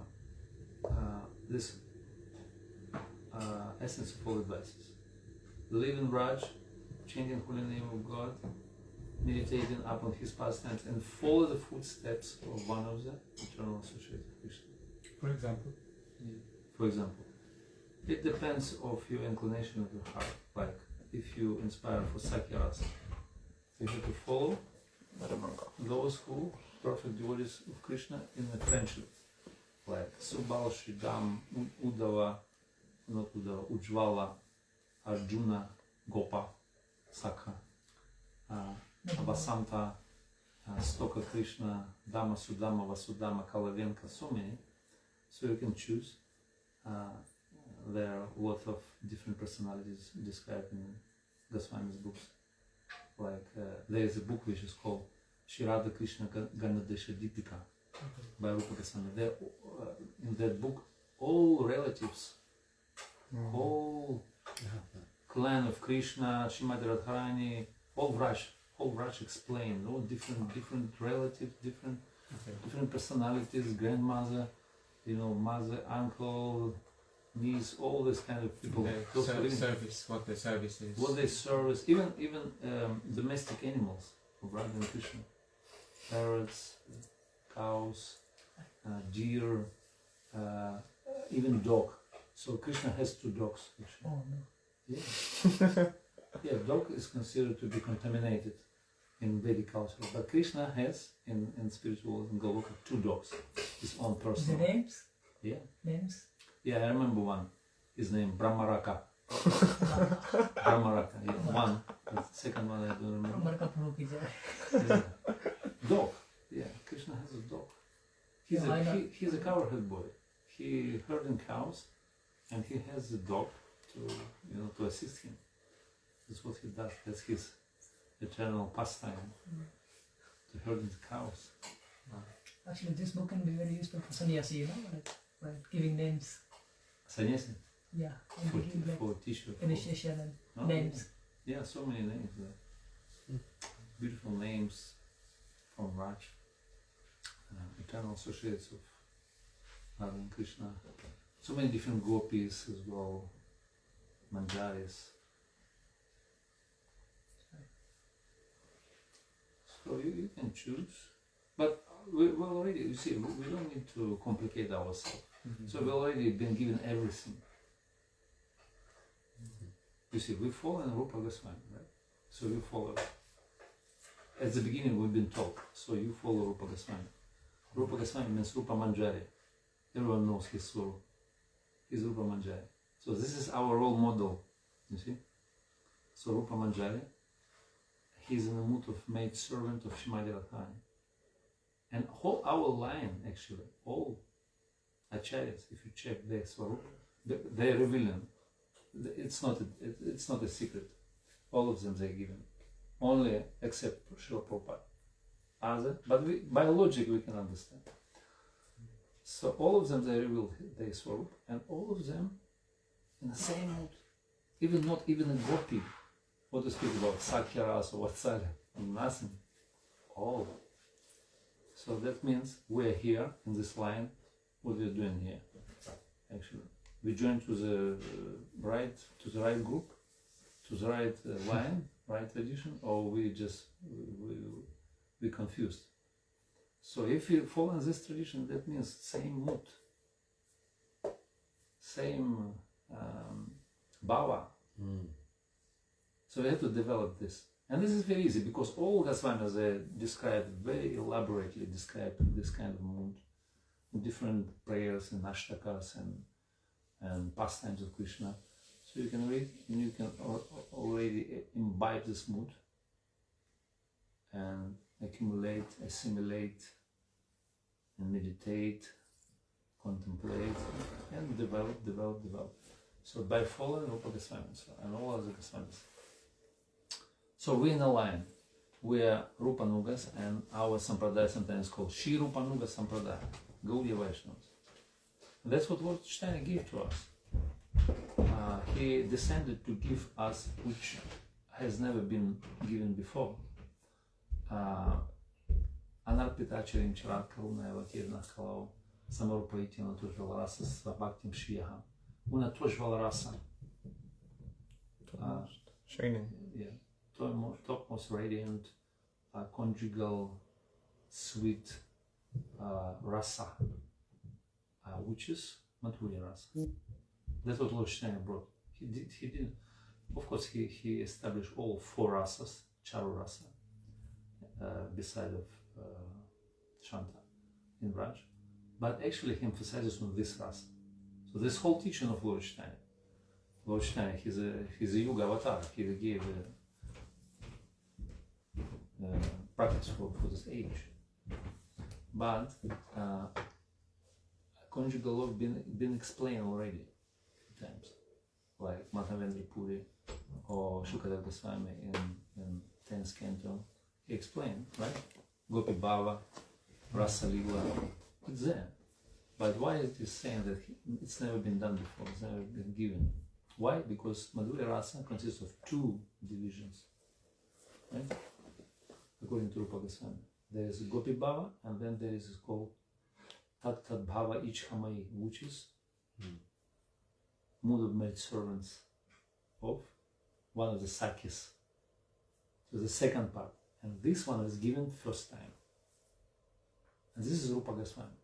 essence of all advices. Live in Raj, chanting holy name of God, meditating upon his pastimes, and follow the footsteps of one of the eternal associates of Krishna. For example, it depends of your inclination of your heart. Like if you inspire for Sakyarasa, you have to follow those who perfect devotees of Krishna in a friendship, like Subal, Sridham, Uddhava, not Uddhava, Ujjvala, Arjuna, Gopa, Sakha, Abhasanta, Stoka Krishna, Dhamma, Sudama, Vasudama, Kalavenka, so many. So you can choose. There are a lot of different personalities described in Goswami's books. Like there is a book which is called Shri Radha Krishna Ganadesha Deepika by Rupa Goswami. There, in that book, all relatives, whole clan of Krishna, Srimati Radharani, whole Vraj explained, all different relatives, different personalities, grandmother, mother, uncle, niece, all this kind of people. What their service is. What they service, even domestic animals of Radha and Krishna, parrots, cows, deer, even dog. So Krishna has 2 dogs. Actually. Oh no. Yeah. Yeah, dog is considered to be contaminated in Vedic culture, but Krishna has in spiritual world in Goloka 2 dogs, his own The personal. names? Yeah. Names? Yeah, I remember one. His name Brahmaraka. Brahmaraka. Yeah, one. The second one I don't remember. Yeah. Dog. Yeah, Krishna has a dog. He's a cowherd boy. He herding cows, and he has a dog to assist him. That's what he does. That's his eternal pastime. To herd the cows. Actually, this book can be very useful for sannyasi, like giving names. Sannyasi? Yeah, and giving For teacher. initiation and names. Yeah, so many names there. beautiful names from Raj, eternal associates of Radha and Krishna. So many different gopis as well, manjaris. So you can choose, but we already, you see, we don't need to complicate ourselves. So we've already been given everything. You see, we follow in Rupa Goswami, right? So you follow. At the beginning we've been taught, so you follow Rupa Goswami. Rupa Goswami means Rupa Manjari. Everyone knows his soul. He's Rupa Manjari. So this is our role model, you see. So Rupa Manjari, he's in the mood of maid servant of Shrimati Radharani. And whole our line, actually, all acharyas, if you check their Swarup, they're revealing. It's not a secret. All of them they're given. Only except Srila Prabhupada. But by logic we can understand. So all of them they reveal their Swarup, and all of them in the same mood. Not even a gopi. What to speak about Sakya Rasa or Vatsalya? Nothing. All. So that means we're here in this line. What we're doing here, actually, we join to the right group, to the right line, right tradition, or we confused. So if you follow in this tradition, that means same mood, same bhava. So we have to develop this. And this is very easy because all Goswamis very elaborately describe this kind of mood, different prayers and ashtakas and pastimes of Krishna. So you can read and you can already imbibe this mood and accumulate, assimilate, and meditate, contemplate, and develop. So by following Rupa Goswami and all other Goswamis. So we're in a line. We are Rupa Nugas, and our Sampradaya sometimes called Shri Rupa Nuga Sampradaya, Gaudiya Vaishnavas. That's what Lord Chaitanya gave to us. He descended to give us, which has never been given before. Anarpita Charim Charat Karuna Evatirna Kalau Samarupaitina Tujval Rasa Svabhaktim Shriyaha. Una Tujval Rasa. Shining. Yeah. Topmost radiant, conjugal, sweet rasa, which is Madhurya rasa. That's what Lord Chaitanya brought. He did. Of course, he established all 4 rasas, Charu rasa, beside of Shanta in Raj. But actually, he emphasizes on this rasa. So this whole teaching of Lord Chaitanya, he's a Yuga avatar. He gave practice for this age, but conjugal love been explained already times, like Madhavendra Puri or Shukadeva Goswami in 10th canto. He explained, right? Gopi Bhava, Rasa Lila, it's there. But why is he saying that it's never been done before? It's never been given. Why? Because Madhurya Rasa consists of 2 divisions, right? According to Rupa Goswami, there is Gopi Bhava, and then there is called Tat Tat Bhava Ichhamai, which is mood of maid servants of one of the Sakhis. So the second part, and this one is given first time. And this is Rupa Goswami.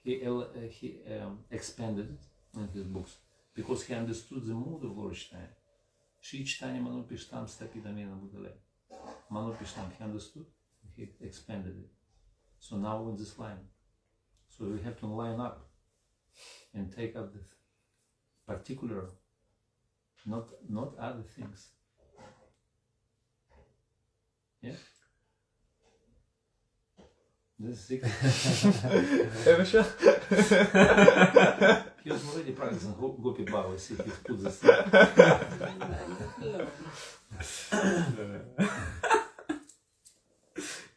He expanded it in his books because he understood the mood of Lord Chaitanya. Shri Chaitanya Manupishtam Stapidamena Budale. Manupishtam, he understood, he expanded it. So now in this line. So we have to line up and take up the particular, not other things. Yeah? This is secret. He was already practicing Gopi Bhava, see, he put this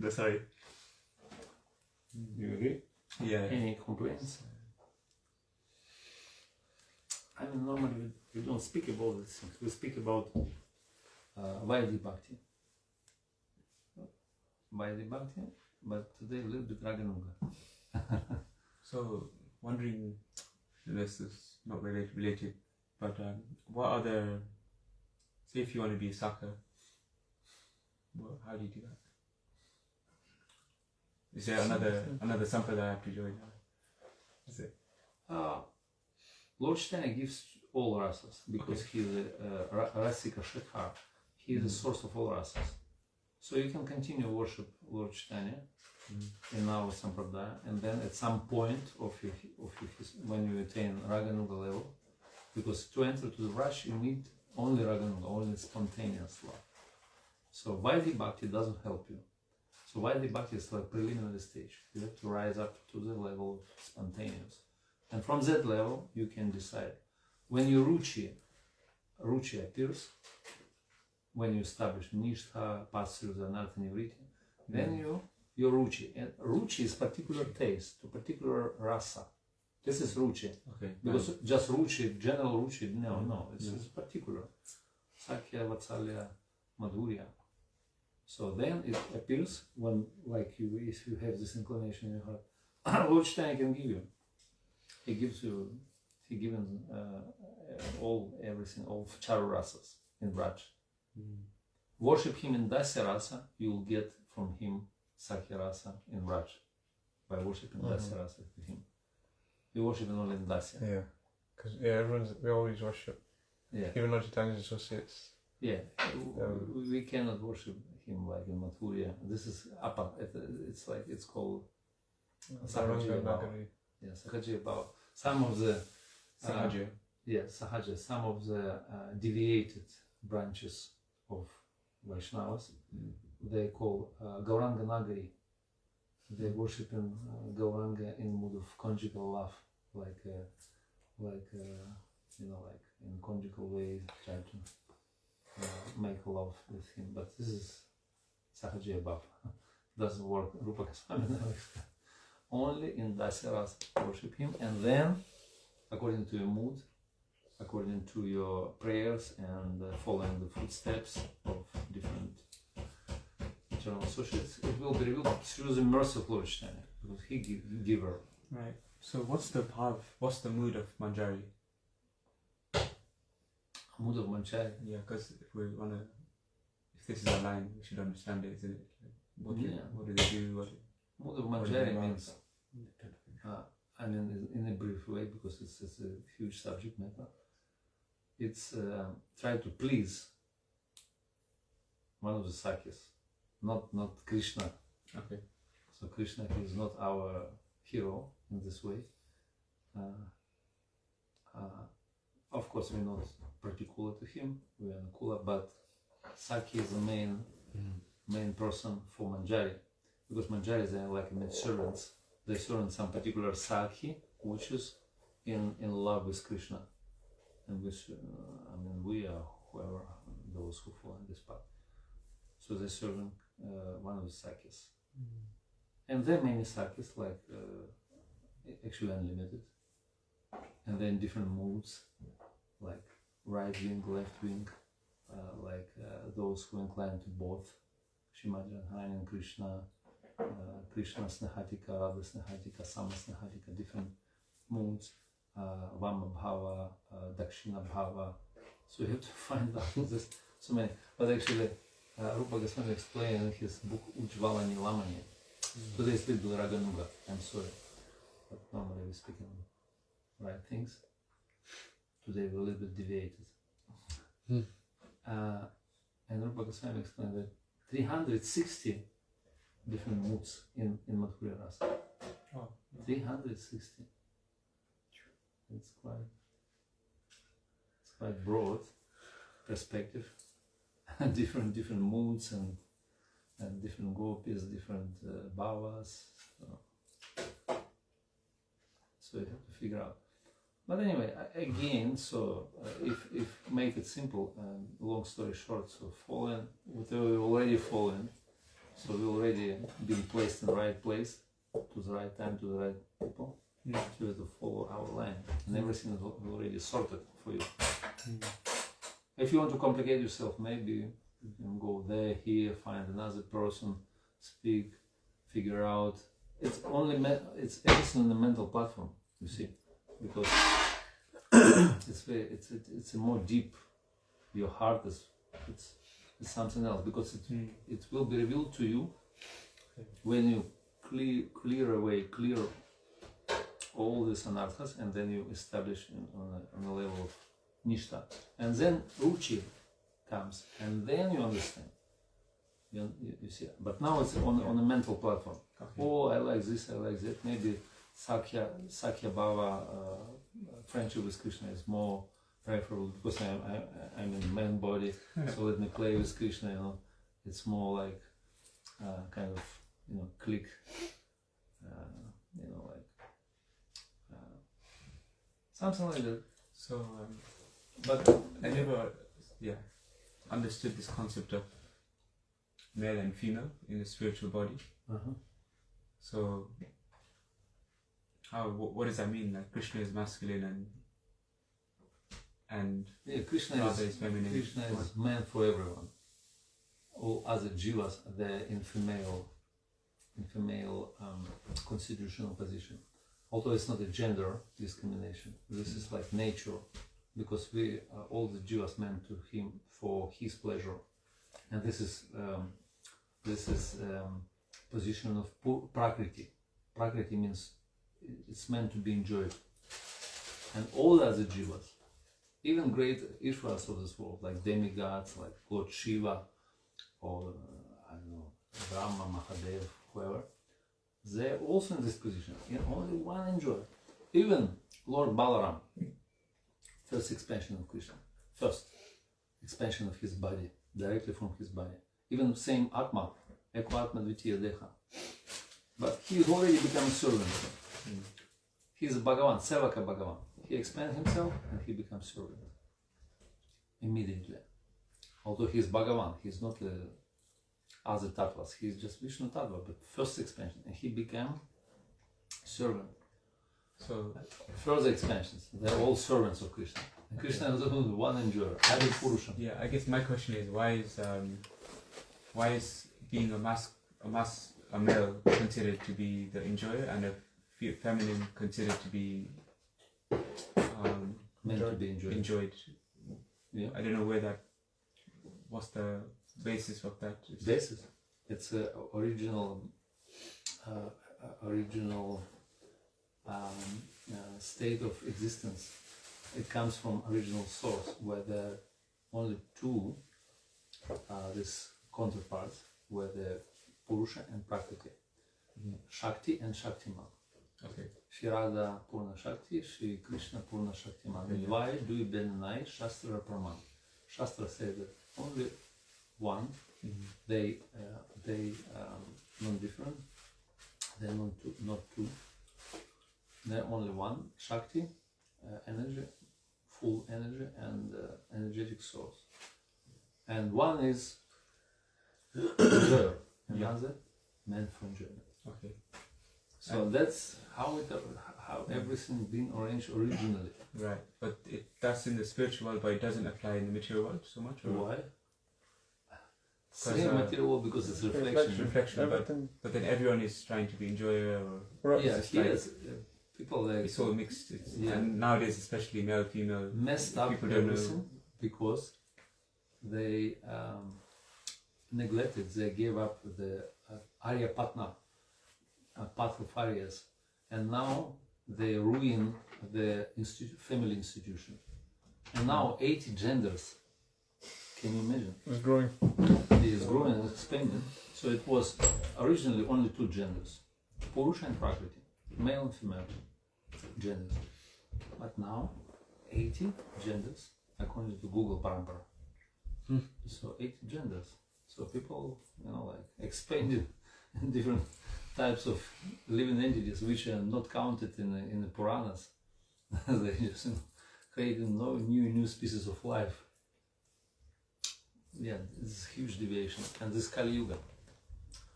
No, sorry. You agree? Yeah. Any complaints? I mean, normally we don't speak about these things. We speak about Vaidhi Bhakti. Vaidhi Bhakti, but today a little bit Raganuga. So, wondering, this is not related, but what other, say if you want to be a Sakha, how do you do that? Is there another sampradaya I have to join? Is it? Lord Chaitanya gives all rasas because he is a Rasika Shekhar. He is the source of all rasas. So you can continue worship Lord Chaitanya in our sampradaya, and then at some point of when you attain Raganuga level, because to enter to the Raj you need only Raganuga, only spontaneous love. So Vaidhi Bhakti doesn't help you. So Vaidhi Bhakti is like preliminary stage. You have to rise up to the level of spontaneous. And from that level you can decide. When your Ruchi appears, when you establish Nishtha, pass through the Anartha Nivriti, then your Ruchi. And Ruchi is particular taste, to particular rasa. This is Ruchi. Okay. Because just Ruchi, general Ruchi, no, it's particular. Sakya, Vatsalya, Madhurya. So then it appears when, like if you have this inclination in your heart, Lord Chaitanya can give you. He gives everything, all charu rasas in Braj. Worship him in Dasya rasa, you will get from him Sakya rasa in Braj. By worshiping Dasya rasa to him. You worship only in Dasya. Yeah, because we always worship. Yeah. Even Lord Chaitanya's associates. Yeah, we cannot worship him like in Mathurya. This is apa. It's called Sahaja Bhava. Yeah, Sahaja Bhava. Some of the Sahaja. Sahaja. Some of the deviated branches of Vaishnavas, they call Gauranga Nagari. They worship in Gauranga in mood of conjugal love, like in conjugal way, try to make love with him. But this is Sahaja Bhava. Doesn't work. Rupa Goswami never explained. Only in Dasya Rasa worship him, and then according to your mood, according to your prayers, and following the footsteps of different eternal associates, it will be revealed through the mercy of Lord Chaitanya, because he giver. Right. So what's the mood of Manjari? Mood of Manjari. Yeah, because if this is our line, we should understand it, isn't it? What do they do? Mood of Manjari means, in a brief way, because it's a huge subject matter, it's try to please one of the Sakhis, not Krishna. Okay. So Krishna is not our hero in this way. Of course, we're not particular to him, we are Nakula, but Sakhi is the main person for Manjari. Because Manjaris are like servants. They serve some particular Sakhi, which is in love with Krishna. And we are whoever, those who follow in this path. So they serve one of the Sakhis. And there are many Sakhis, like actually unlimited. And then different moods, like right wing, left wing, those who incline to both Shrimad Radharani and Krishna. Krishna Snehatika, Radha Snehatika, Sama Snehatika, different moods, Vama Bhava, Dakshina Bhava. So you have to find out this so many. But actually, Rupa Goswami explained in his book Ujvala Nilamani. Today is little Raganuga, I'm sorry. But normally we speak in right things. Today we're a little bit deviated. And Rupa Goswami explained that 360 different moods in Madhurya Rasa. 360. It's quite broad perspective. different moods and different gopis, different bhavas. So you have to figure out. But anyway, again, so if make it simple, long story short, so we've already fallen. So we already been placed in the right place, to the right time, to the right people. So you have to follow our line, and everything is already sorted for you. If you want to complicate yourself, maybe you can go there, here, find another person, speak, figure out. It's only it's everything on the mental platform. You see, because it's a more deep. Your heart is it's something else, because it will be revealed to you when you clear all these anarthas, and then you establish on a level of nishta, and then ruchi comes, and then you understand. You see, but now it's on a mental platform. Okay. Oh, I like this, I like that. Maybe Sakya Bhava, friendship with Krishna is more preferable because I'm in man body, so let me play with Krishna. You know, it's more like kind of click. Something like that. So, But I never, understood this concept of male and female in the spiritual body. So, what does that mean? Like Krishna is masculine and Krishna Radha is feminine. Krishna is man for everyone. All other jivas, they're in female constitutional position. Although it's not a gender discrimination, this is like nature, because we all the jivas meant to him for his pleasure, and this is position of prakriti. Prakriti means it's meant to be enjoyed, and all the other jivas, even great Ishvaras of this world, like demigods, like Lord Shiva, or I don't know, Brahma, Mahadev, whoever, they're also in this position. Only one enjoy. Even Lord Balaram, first expansion of Krishna, first expansion of his body, directly from his body. Even same Atma, Eko Atma Dvitiya Deha. But he already become a servant. He's a Bhagavan, Sevaka Bhagavan. He expands himself and he becomes servant immediately. Although he's Bhagavan, he's not the other tattvas, he's just Vishnu tattva, but first expansion, and he became servant. So further expansions, they're all servants of Krishna. And Krishna is only one enjoyer, Adi Purusham. Yeah, I guess my question is why is being a male considered to be the enjoyer and a feminine considered to be meant to be enjoyed? Yeah. I don't know what's the basis of that? Basis. It's a original state of existence. It comes from original source, where there are only two these counterparts, where the Purusha and Prakriti, Shakti and Shaktiman. Okay. Shri Radha Purna Shakti, Shri Krishna Purna Shaktiman. Why do you benenai Shastra Praman? Shastra says that only one. They not different. They're not two. They're only one. Shakti, energy, full energy, and energetic source. And one is enjoyer, and another meant for enjoyment. Okay. So that's how everything been arranged originally. Right, but that's in the spiritual world, but it doesn't apply in the material world so much. Or? Why? Same material world, because it's reflection. But then everyone is trying to be enjoyer. People like it's all mixed. And nowadays, especially male, female, messed up people everything because they neglected. They gave up the Arya Patna, path of Aryas, and now they ruin the family institution. And now 80 genders. Can you imagine? It's growing. It is growing and expanding. So it was originally only two genders, Purusha and Prakriti, male and female genders. But now 80 genders, according to Google Parampara. So 80 genders. So people, expanded in different types of living entities which are not counted in the Puranas. They just creating new species of life. Yeah, it's a huge deviation, and this Kali Yuga,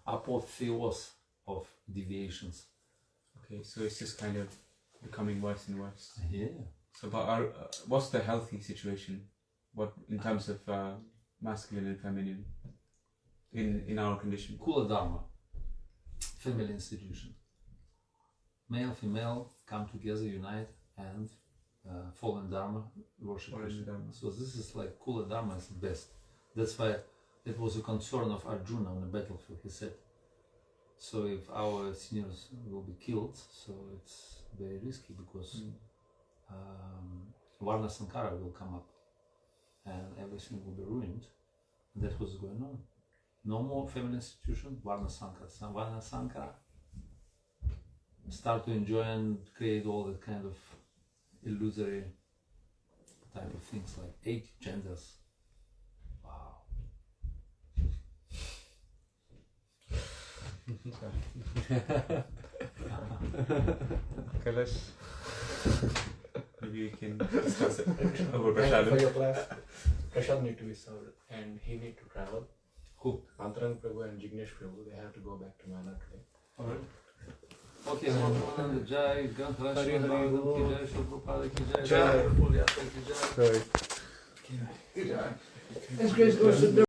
apotheos of deviations. Okay, so it's just kind of becoming worse and worse. Yeah. So, but what's the healthy situation? What in terms of masculine and feminine in our condition? Kula Dharma. family institution. Male, female come together, unite, and fall in Dharma, worship Follow Krishna. Dharma. So this is like Kula Dharma is the best. That's why it was a concern of Arjuna on the battlefield. He said, so if our seniors will be killed, so it's very risky because Varna Sankara will come up and everything will be ruined. And that was going on. No more family institution, Varna Sankara. Varna Sankara start to enjoy and create all that kind of illusory type of things like 8 genders. Wow. Okay, let's. Maybe we can discuss it over Thank you for Prashad. your class. Prashad need to be served and he need to travel. Who? Antarang Prabhu and Jignesh Prabhu, they have to go back to Mana today. Alright. Okay, Nanda Jai, Granthara Hari Hari Shri Bol. Ki Jai, Shri Prabhupada Ki Jai, Jai. Liverpool Yatra Ki Jai. Sorry. As grace goes to